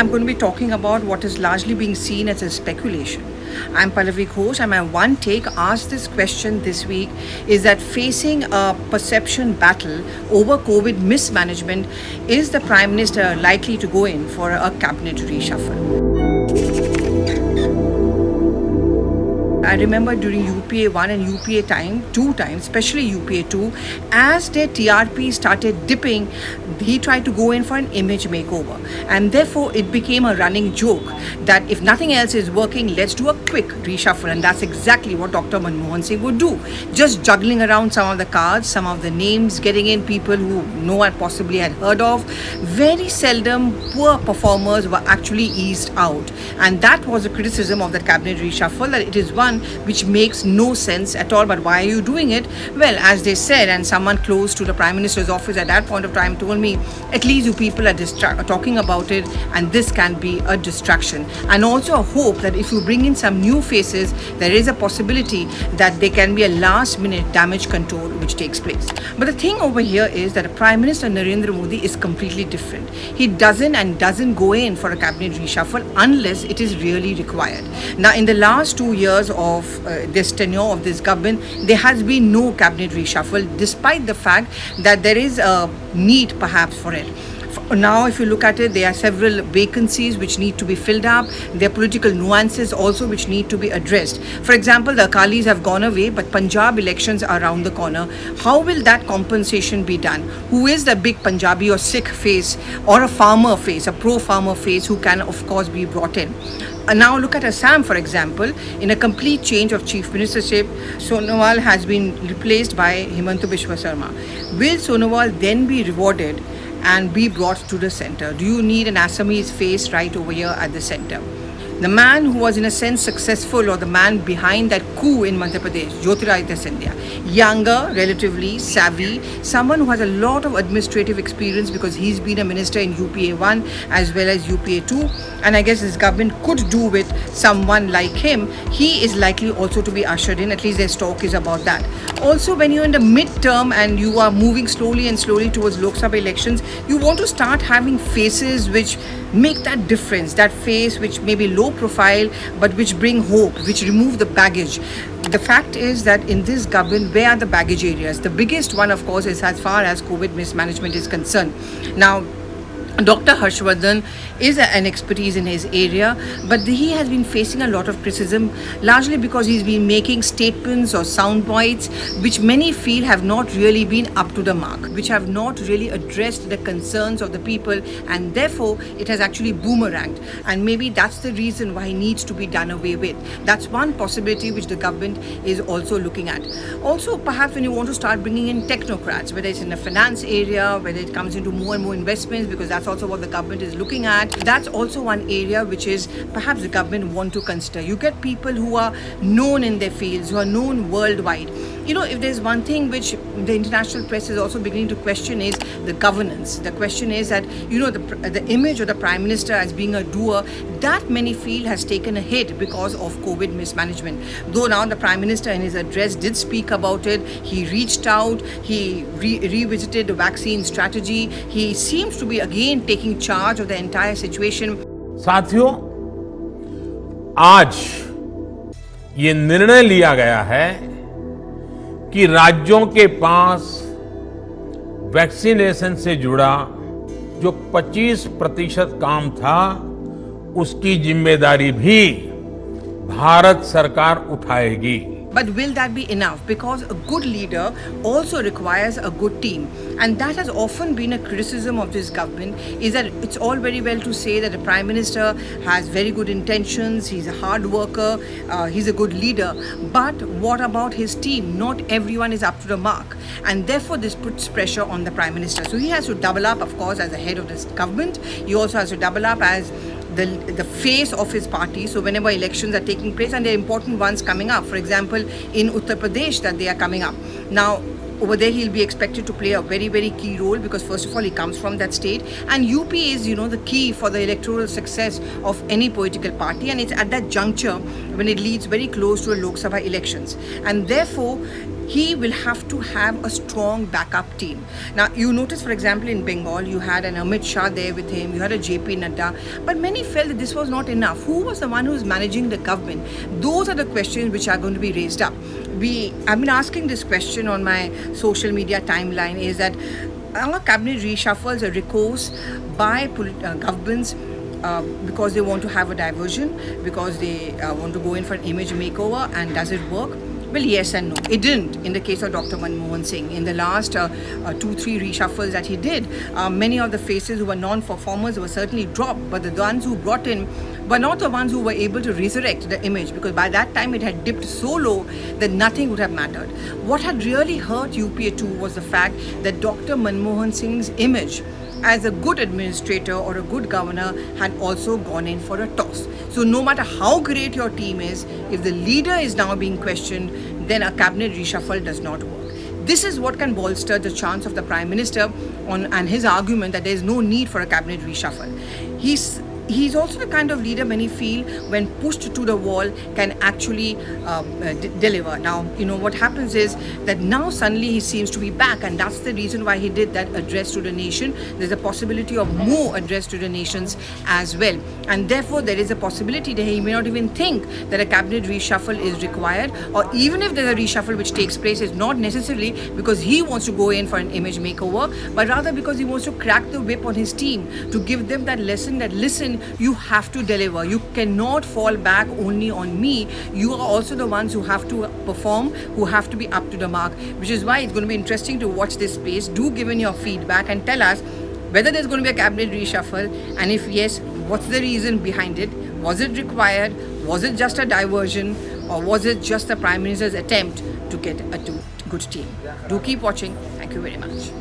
I'm going to be talking about what is largely being seen as a speculation. I'm Pallavi Ghosh, and my one take asked this question this week is that facing a perception battle over COVID mismanagement, is the Prime Minister likely to go in for a cabinet reshuffle? I remember during UPA 1 and UPA 2 times, especially UPA 2, as their TRP started dipping, he tried to go in for an image makeover. And therefore, it became a running joke that if nothing else is working, let's do a quick reshuffle. And that's exactly what Dr. Manmohan Singh would do. Just juggling around some of the cards, some of the names, getting in people who no one possibly had heard of. Very seldom poor performers were actually eased out. And that was a criticism of the cabinet reshuffle, that it is one which makes no sense at all. But why are you doing it? Well, as they said, and someone close to the Prime Minister's office at that point of time told me, at least you people are talking about it, and this can be a distraction. And also a hope that if you bring in some new faces, there is a possibility that there can be a last minute damage control which takes place. But the thing over here is that Prime Minister Narendra Modi is completely different. He doesn't go in for a cabinet reshuffle unless it is really required. Now, in the last 2 years of this tenure of this government, there has been no cabinet reshuffle, despite the fact that there is a need perhaps for it. Now, if you look at it, there are several vacancies which need to be filled up. There are political nuances also which need to be addressed. For example, the Akalis have gone away, but Punjab elections are around the corner. How will that compensation be done? Who is the big Punjabi or Sikh face or a farmer face, a pro-farmer face who can, of course, be brought in? Now look at Assam, for example. In a complete change of chief ministership, Sonowal has been replaced by Himanta Biswa Sarma. Will Sonowal then be rewarded and be brought to the center? Do you need an Assamese face right over here at the center? The man who was in a sense successful, or the man behind that coup in Madhya Pradesh, Jyotiraditya Scindia, younger, relatively savvy, someone who has a lot of administrative experience because he's been a minister in UPA 1 as well as UPA 2, and I guess this government could do with someone like him. He is likely also to be ushered in, at least their talk is about that. Also, when you're in the midterm and you are moving slowly towards Lok Sabha elections, you want to start having faces which make that difference, that face which may be low profile but which bring hope, which remove the baggage. The fact is that in this government, where are the baggage areas? The biggest one, of course, is as far as COVID mismanagement is concerned. Now, Dr. Harshvardhan is an expertise in his area, but he has been facing a lot of criticism, largely because he's been making statements or sound bites which many feel have not really been up to the mark, which have not really addressed the concerns of the people, and therefore it has actually boomeranged. And maybe that's the reason why he needs to be done away with. That's one possibility which the government is also looking at. Also, perhaps when you want to start bringing in technocrats, whether it's in the finance area, whether it comes into more and more investments, because that's also what the government is looking at. That's also one area which is perhaps the government want to consider. You get people who are known in their fields, who are known worldwide. You know, if there's one thing which the international press is also beginning to question is the governance. The question is that, you know, the image of the Prime Minister as being a doer, that many feel has taken a hit because of COVID mismanagement. Though now the Prime Minister in his address did speak about it, he reached out, he revisited the vaccine strategy, he seems to be again taking charge of the entire situation. साथियों, आज ये निर्णय लिया गया है कि राज्यों के पास वैक्सीनेशन से जुड़ा जो 25% काम था, उसकी जिम्मेदारी भी भारत सरकार उठाएगी. But will that be enough? Because a good leader also requires a good team. And that has often been a criticism of this government, is that it's all very well to say that the Prime Minister has very good intentions, he's a hard worker, he's a good leader. But what about his team? Not everyone is up to the mark. And therefore, this puts pressure on the Prime Minister. So he has to double up, of course, as the head of this government. He also has to double up as the face of his party. So whenever elections are taking place, and there are important ones coming up, for example, in Uttar Pradesh that they are coming up. Now, over there he'll be expected to play a very, very key role because first of all he comes from that state, and UP is, you know, the key for the electoral success of any political party, and it's at that juncture when it leads very close to a Lok Sabha elections. And therefore he will have to have a strong backup team. Now, you notice, for example, in Bengal, you had an Amit Shah there with him, you had a JP Nadda, but many felt that this was not enough. Who was the one who was managing the government? Those are the questions which are going to be raised up. I've been asking this question on my social media timeline, is that our cabinet reshuffles a recourse by governments because they want to have a diversion, because they want to go in for an image makeover, and does it work? Well, yes and no. It didn't in the case of Dr. Manmohan Singh. In the last 2-3 reshuffles that he did, many of the faces who were non-performers were certainly dropped, but the ones who brought in were not the ones who were able to resurrect the image, because by that time it had dipped so low that nothing would have mattered. What had really hurt UPA 2 was the fact that Dr. Manmohan Singh's image as a good administrator or a good governor had also gone in for a toss. So no matter how great your team is, if the leader is now being questioned, then a cabinet reshuffle does not work. This is what can bolster the chance of the Prime Minister and his argument that there is no need for a cabinet reshuffle. He's also the kind of leader many feel, when pushed to the wall, can actually deliver. Now, what happens is that now suddenly he seems to be back, and that's the reason why he did that address to the nation. There's a possibility of more address to the nations as well. And therefore, there is a possibility that he may not even think that a cabinet reshuffle is required, or even if there's a reshuffle which takes place, it's not necessarily because he wants to go in for an image makeover, but rather because he wants to crack the whip on his team to give them that lesson that, listen, you have to deliver. You cannot fall back only on me. You are also the ones who have to perform, who have to be up to the mark, which is why it's going to be interesting to watch this space. Do give in your feedback and tell us whether there's going to be a cabinet reshuffle, and if yes, what's the reason behind it? Was it required? Was it just a diversion? Or was it just the Prime Minister's attempt to get a good team? Do keep watching. Thank you very much.